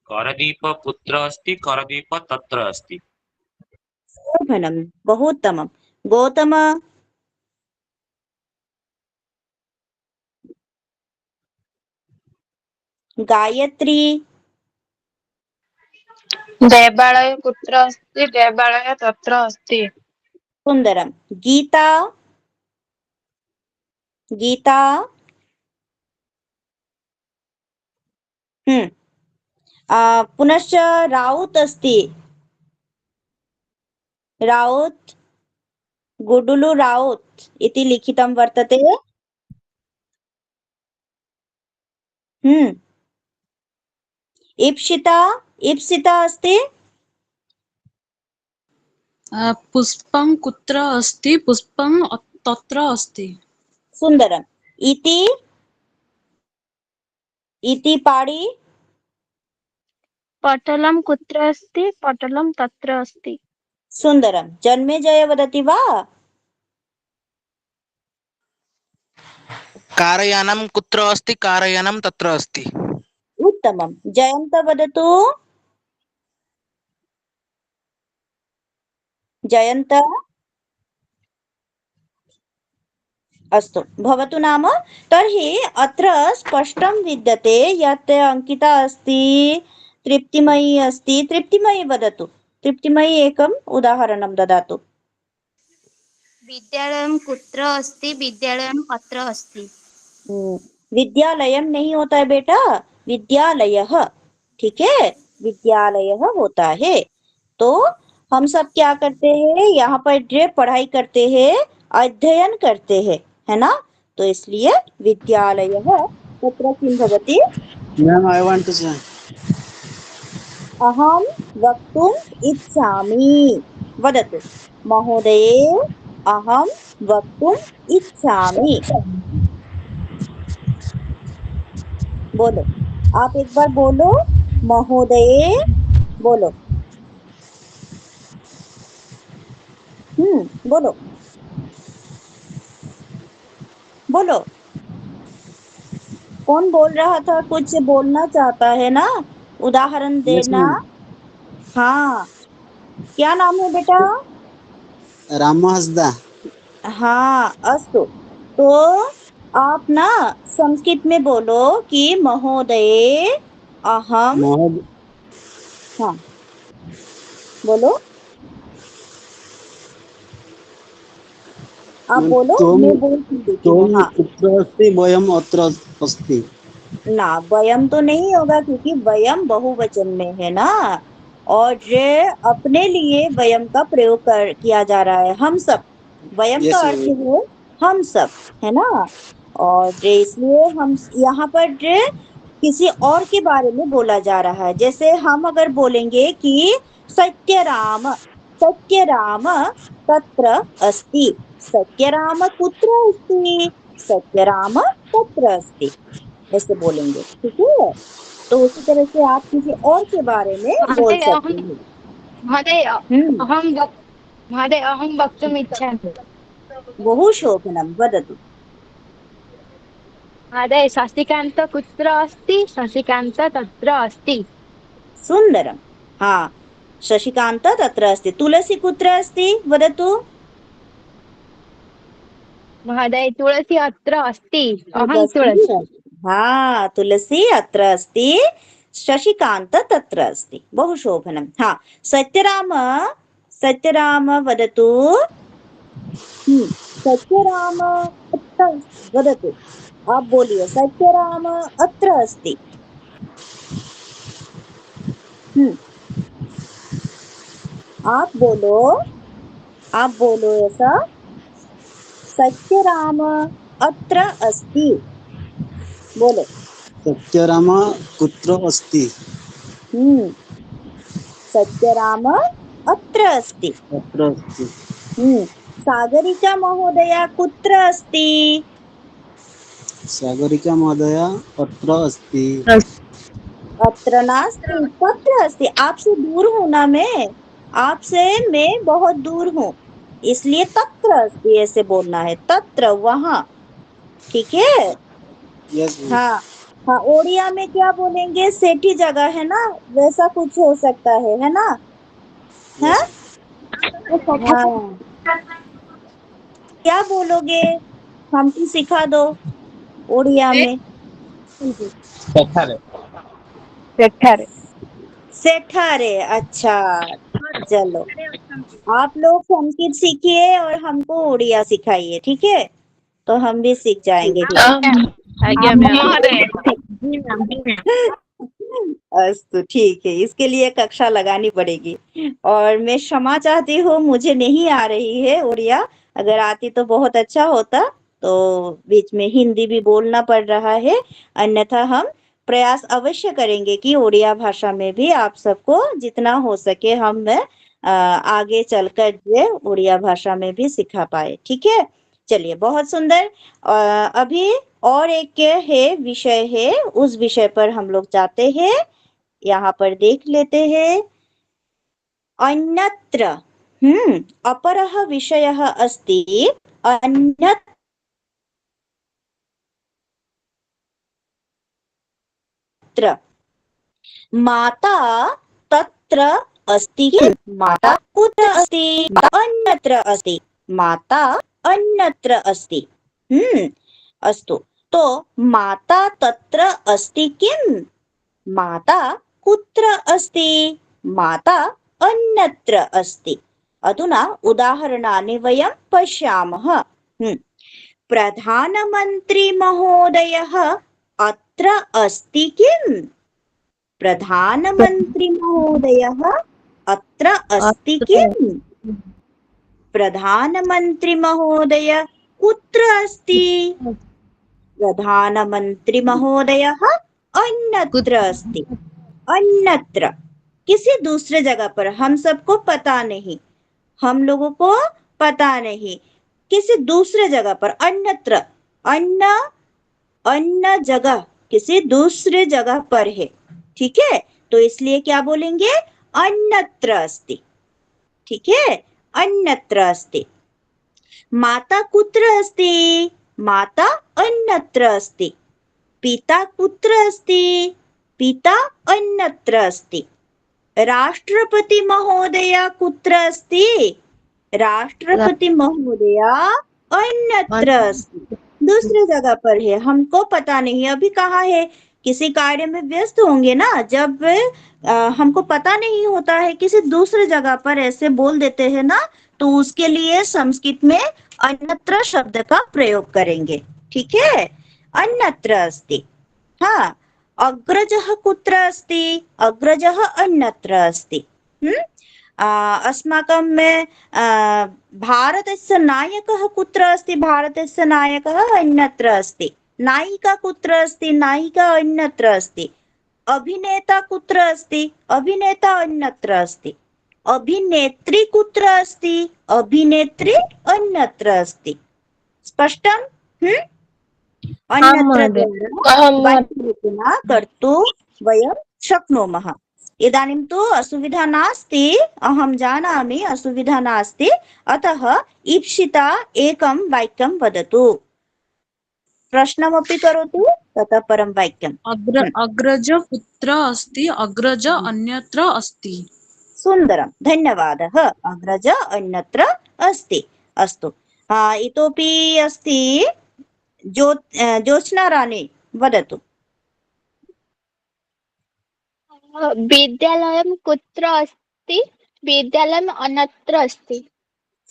करदीप कुत्र अस्ति करदीप तत्र अस्ति शोभनं बहु उत्तमं गौतम गायत्री देवालय कुत्र अस्ति देवालय तत्र अस्ति सुन्दरं गीता पुनश्च राउत अस्ति राउत गुडुलु राउत इति लिखितं वर्तते। इप्सिता इप्सिता अस्ति। पुष्पं कुत्र अस्ति? पुष्पं तत्र अस्ति। सुन्दरम्। इति इति पाडि। पटलं कुत्र अस्ति? पटलं तत्र अस्ति। सुन्दरं। जन्मेजय वदति वा? कारयानं कुत्र अस्ति? कारयानं तत्र अस्ति। उत्तमं। जयन्त वदतु। जयन्त अस्तु भवतु नाम। तर्हि अत्र स्पष्टं विद्यते यत् अंकिता अस्ति, तृप्तिमयी अस्ति। तृप्तिमयी वदतु। तृप्तिमयी एकम् उदाहरणं ददातु। विद्यालयं कुत्र अस्ति? विद्यालयम् अत्र अस्ति। विद्यालयम नहीं होता है बेटा, विद्यालयः। ठीक है, विद्यालयः होता है। तो हम सब क्या करते हैं यहाँ पर जो पढ़ाई करते हैं, अध्ययन करते हैं, है ना। तो इसलिए विद्यालयः तत्र किं भवति? मैम आई वांट टू से अहं वक्तुम् इच्छामि। वदतु महोदये, अहं वक्तुम् इच्छामि। बोलो, आप एक बार बोलो महोदये, बोलो। बोलो बोलो। कौन बोल रहा था? कुछ बोलना चाहता है ना, उदाहरण देना। हाँ, क्या नाम है बेटा? राम हसदा। हाँ अस्तु। तो आप ना संस्कृत में बोलो कि महोदये अहम। हाँ बोलो, आप बोलो। मैं बोलती हूँ। हाँ, कुत्र अस्ति? वयम् अत्र अस्ति। ना, वयम तो नहीं होगा क्योंकि वयम बहुवचन में है ना, और ये अपने लिए वयम का प्रयोग किया जा रहा है। हम सब, वयम का अर्थ है हम सब, है ना। और इसलिए हम यहाँ पर किसी और के बारे में बोला जा रहा है। जैसे हम अगर बोलेंगे कि सत्यराम, सत्यराम तत्र अस्ति। सत्यराम कुत्र अस्ति? सत्यराम तत्र अस्ति, ऐसे बोलेंगे। ठीक है, तो उसी तरह से आप किसी और के बारे में बोल सकते हैं। महोदय अहं वक्तुम् इच्छामि। बहु शोभनं, वदतु। महोदय शशिकान्त कुत्र अस्ति? शशिकान्त तत्र अस्ति। सुन्दरं। हाँ, शशिकान्त तत्र अस्ति। तुलसी कुत्र अस्ति? वदतु। महोदय तुलसी अत्र अस्ति। अहं तुलसी। हाँ, तुलसी अत्र अस्ति, शशिकान्त तत्र अस्ति। बहु शोभनं। हाँ, सत्यराम, सत्यराम वदतु। सत्यराम अत्र, वदतु। आप बोलिए, सत्यराम अत्र अस्ति। आप बोलो ऐसा। सत्यराम अत्र अस्ति, बोलो। सत्यराम कुत्र अस्ति? सत्यराम अत्र अस्ति। अत्र अस्ति। सागरिका महोदया कुत्र अस्ति? सागरिका महोदया अत्र अस्ति। अत्र नास्ति, तत्र अस्ति। आपसे दूर हूँ ना मैं, आपसे मैं बहुत दूर हूँ, इसलिए तत्र अस्ति ऐसे बोलना है। तत्र, वहाँ। ठीक है। यस। हाँ हाँ, ओडिया में क्या बोलेंगे? सेठी जगह है ना, वैसा कुछ हो सकता है ना। हाँ, क्या बोलोगे? हमको सिखा दो ओडिया में। सेठारे। सेठारे। सेठारे, अच्छा। चलो, आप लोग संस्कृत सीखिए और हमको ओडिया सिखाइए, ठीक है। तो हम भी सीख जाएंगे। अस्तु, ठीक है, इसके लिए कक्षा लगानी पड़ेगी। और मैं क्षमा चाहती हूँ, मुझे नहीं आ रही है उड़िया। अगर आती तो बहुत अच्छा होता। तो बीच में हिंदी भी बोलना पड़ रहा है, अन्यथा हम प्रयास अवश्य करेंगे कि उड़िया भाषा में भी आप सबको जितना हो सके हम आगे चलकर जो उड़िया भाषा में भी सिखा पाए। ठीक है, चलिए, बहुत सुंदर। अभी और एक है विषय है, उस विषय पर हम लोग जाते हैं। यहाँ पर देख लेते हैं, अन्यत्र। अपरः विषयः अस्ति अन्यत्र। माता तत्र अस्ति किम्? माता कुत्र अस्ति? अन्यत्र अस्ति। माता अन्यत्र अस्ति। अस्तु, तो माता तत्र अस्ति किम्? माता कुत्र अस्ति? माता अन्यत्र अस्ति। अधुना उदाहरणानि वयं पश्यामः। प्रधानमन्त्री महोदयः अत्र अस्ति किम्? प्रधानमन्त्री महोदयः अत्र अस्ति किम्? प्रधानमन्त्री महोदय कुत्र अस्ति? प्रधानमन्त्री महोदयः अन्यत्र अस्ति। अन्यत्र, किसी दूसरे जगह पर। हम सबको पता नहीं, हम लोगों को पता नहीं, किसी दूसरे जगह पर। अन्यत्र, अन्य जगह, किसी दूसरे जगह पर है। ठीक है, तो इसलिए क्या बोलेंगे? अन्यत्र अस्ति। ठीक है, अन्यत्र अस्ति। माता कुत्र अस्ति? माता अन्यत्र अस्ति। पिता कुत्र अस्ति? पिता अन्यत्र अस्ति। राष्ट्रपति महोदय कुत्र अस्ति? राष्ट्रपति महोदय अन्यत्र अस्ति। दूसरी जगह पर है, हमको पता नहीं अभी कहाँ है। किसी कार्य में व्यस्त होंगे ना, जब हमको पता नहीं होता है, किसी दूसरे जगह पर ऐसे बोल देते हैं ना, तो उसके लिए संस्कृत में अन्यत्र शब्द का प्रयोग करेंगे। ठीक है, अन्यत्र अस्ति। हाँ, अग्रजः कुत्र अस्ति? अग्रजः अन्यत्र अस्ति। अस्माकं में भारतस्य नायकः कुत्र अस्ति? भारतस्य नायकः अन्यत्र अस्ति। नायिका कुत्र अस्ति? नायिका अन्यत्र अस्ति। अभिनेता कुत्र अस्ति? अभिनेता अन्यत्र अस्ति। अभिनेत्री कुत्र अस्ति? अभिनेत्री अन्यत्र अस्ति। स्पष्टं? अन्यत्र वाक्यरचना कर्तुं वयं शक्नुमः। इदानीं तु असुविधा नास्ति, अहं जानामि असुविधा नास्ति, अतः ईप्सिता एकं वाक्यं वदतु। प्रश्नमपि करोतु, ततः परं वाक्यम्। अग्रज कुत्र अस्ति? अग्रज अन्यत्र अस्ति। सुन्दरं, धन्यवादः। अग्रज अन्यत्र अस्ति। अस्तु, इतोपि अस्ति ज्योत्स्ना राणी, वदतु। विद्यालयं कुत्र अस्ति? विद्यालयम् अन्यत्र अस्ति।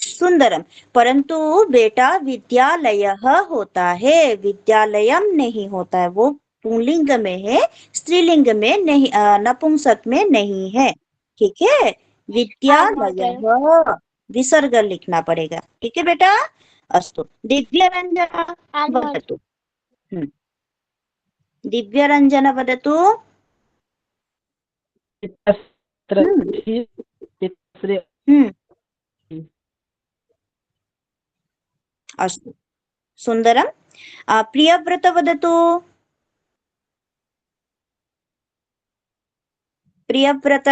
सुंदरम, परंतु बेटा विद्यालयः होता है, विद्यालयम नहीं होता है। वो पुल्लिंग में है, स्त्रीलिंग में नहीं, नपुंसक में नहीं है। ठीक है, विद्यालयः विसर्ग लिखना पड़ेगा। ठीक है बेटा। अस्तु, दिव्यरंजना वदतु। दिव्यरंजना वदतु। अस्तु, सुन्दरं। प्रियव्रत वदतु। प्रियव्रत।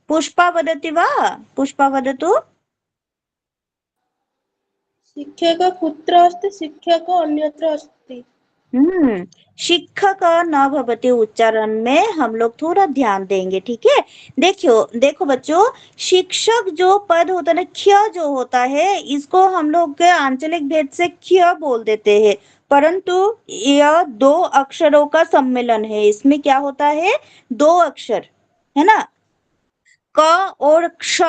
पुष्पा वदति वा? पुष्पा वदतु। शिक्षक कुत्र अस्ति? शिक्षक अन्यत्र अस्ति। शिक्षक न भवति उच्चारण में हम लोग थोड़ा ध्यान देंगे। ठीक है, देखो बच्चों, शिक्षक जो पद होता है ना, ख्य जो होता है, इसको हम लोग के आंचलिक भेद से ख्य बोल देते हैं, परंतु यह दो अक्षरों का सम्मेलन है। इसमें क्या होता है? दो अक्षर है ना, क और क्ष,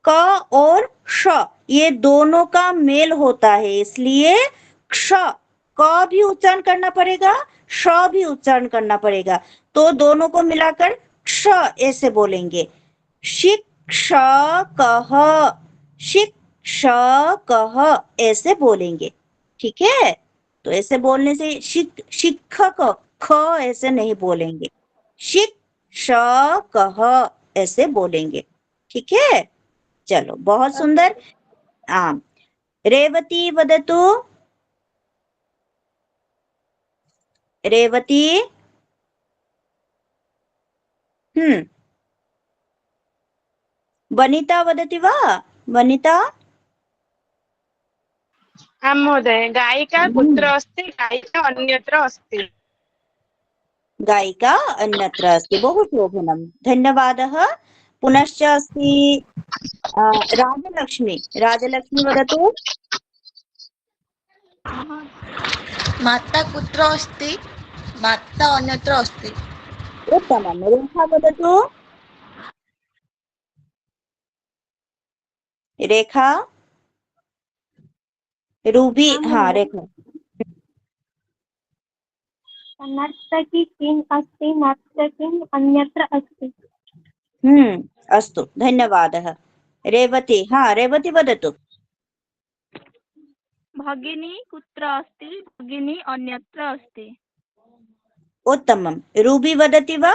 क और श, ये दोनों का मेल होता है, इसलिए क्ष क भी उच्चारण करना पड़ेगा, श भी उच्चारण करना पड़ेगा। तो दोनों को मिलाकर क्ष ऐसे बोलेंगे। शिक्षकः, शिक्षकः ऐसे बोलेंगे। ठीक है, तो ऐसे बोलने से शिक्षक ख ऐसे नहीं बोलेंगे, शिक्षकः ऐसे बोलेंगे। ठीक है, चलो बहुत सुंदर। रेवती वदतु। रेवती। वनिता वदति वा? वनिता। आं महोदय, गायिका कुत्र अस्ति? गायिका अन्यत्र अस्ति। गायिका अन्यत्र अस्ति, बहु शोभनं, धन्यवादः। पुनश्च अस्ति राजलक्ष्मी। राजलक्ष्मी वदतु। माता कुत्र अस्ति? माता अन्यत्र अस्ति। उत्तमं। रेखा वदतु। रेखा। रूबी। हाँ, रेखा। नर्तकी किम् अस्ति? नर्तकी अन्यत्र अस्ति। अस्तु, धन्यवादः। रेवती। हाँ, रेवती वदतु। भगिनी कुत्र अस्ति? भगिनी अन्यत्र अस्ति। उत्तमं। रूबी वदति वा?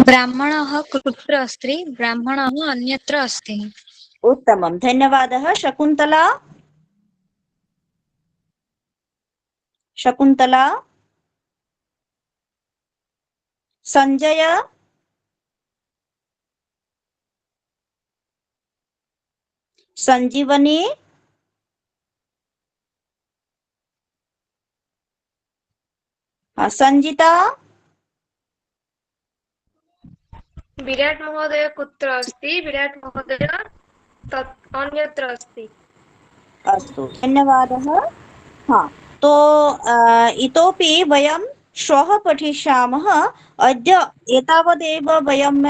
ब्राह्मणः कुत्र अस्ति? ब्राह्मणः अन्यत्र अस्ति। उत्तमं, धन्यवादः। शकुन्तला। शकुन्तला। संजय। संजीवनी। संजिता। विराट महोदय कुत्र अस्ति? विराट महोदय अन्यत्र अस्ति। अस्तु, धन्यवादः। हाँ, तो इतोपि वयं श्वः पठिष्यामः। अद्य एतावदेव वयं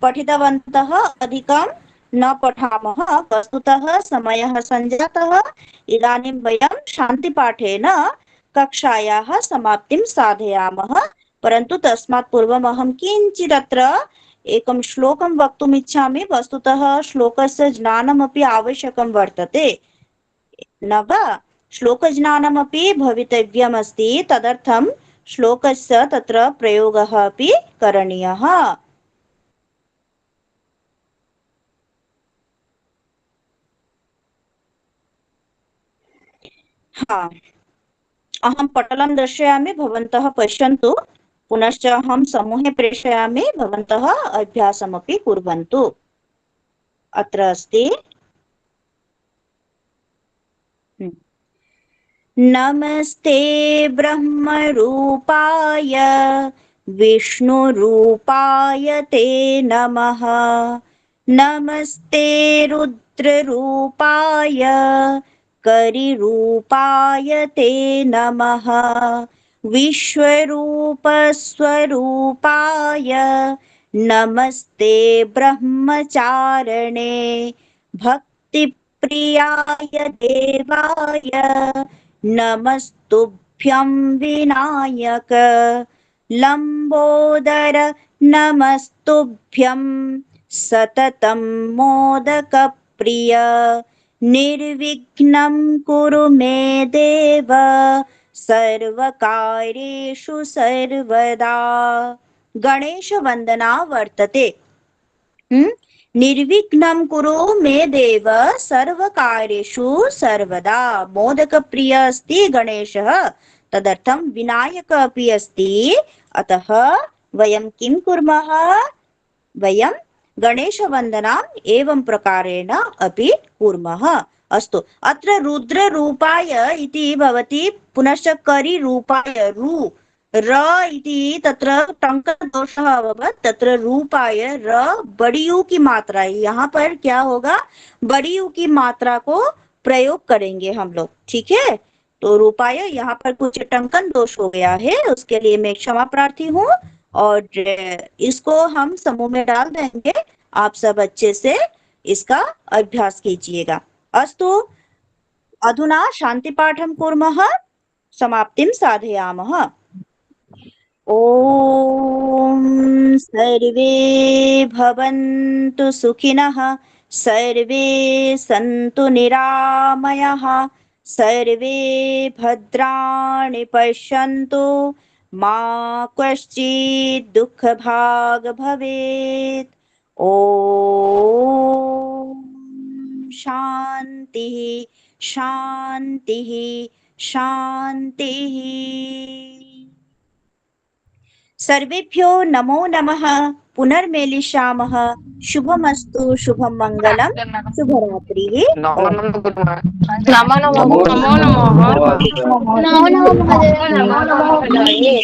पठितवन्तः, अधिकं न पठामः। वस्तुतः समयः सञ्जातः। इदानीं वयं शान्तिपाठेन कक्षायाः समाप्तिं साधयामः। परन्तु तस्मात् पूर्वम् अहं किञ्चित् अत्र एकं श्लोकं वक्तुम् इच्छामि। वस्तुतः श्लोकस्य ज्ञानमपि आवश्यकं वर्तते, न वा? श्लोकज्ञानमपि भवितव्यमस्ति, तदर्थं श्लोकस्य तत्र प्रयोगः अपि करणीयः। हाँ, अहं पटलं दर्शयामि, भवन्तः पश्यन्तु। पुनश्च अहं समूहे प्रेषयामि, भवन्तः अभ्यासमपि कुर्वन्तु। अत्र अस्ति। नमस्ते ब्रह्मरूपाय विष्णुरूपाय ते नमः। नमस्ते रुद्ररूपाय करिरूपाय ते नमः। विश्वरूपस्वरूपाय नमस्ते ब्रह्मचारिणे। भक्तिप्रियाय देवाय नमस्तुभ्यं विनायक। लंबोदर नमस्तुभ्यं सततं मोदकप्रिय। निर्विघ्नं कुरु मे देव सर्वकार्येषु सर्वदा। गणेश वंदना वर्तते। निर्विघ्नं कुरु मे देव सर्वकार्येषु सर्वदा। मोदकप्रिय अस्ति गणेशः, तदर्थं विनायक अपि अस्ति। अतः वयं किं कुर्मः? वयं गणेशवन्दनाम् एवं प्रकारेण अपि कुर्मः। अस्तु, अत्र रुद्ररूपाय इति भवति, पुनश्च करिरूपाय र इति तत्र टङ्कदोषः अभवत्। तत्र रूपाय र बड़ी यू की मात्रा, यहाँ पर क्या होगा? बड़ी यू की मात्रा को प्रयोग करेंगे हम लोग। ठीक है, तो रूपाय यहाँ पर कुछ टंकन दोष हो गया है, उसके लिए मैं क्षमा प्रार्थी हूँ। और इसको हम समूह में डाल देंगे। आप सब अच्छे से इसका अभ्यास कीजिएगा। अस्तु, अधुना शान्तिपाठं कुर्मः, समाप्तिं साधयामः। ॐ सर्वे भवन्तु सुखिनः, सर्वे सन्तु निरामयाः, सर्वे भद्राणि पश्यन्तु, मा कश्चित् दुःखभाग् भवेत्। ॐ शान्तिः शान्तिः शान्तिः। सर्वेभ्यो नमो नमः। पुनर्मेलिष्यामः। शुभमस्तु, शुभं मङ्गलं, शुभरात्रिः। नमो नमः गुरुमः। नमो नमः। नमो नमो नमः। नमः। नमो नमः महोदय।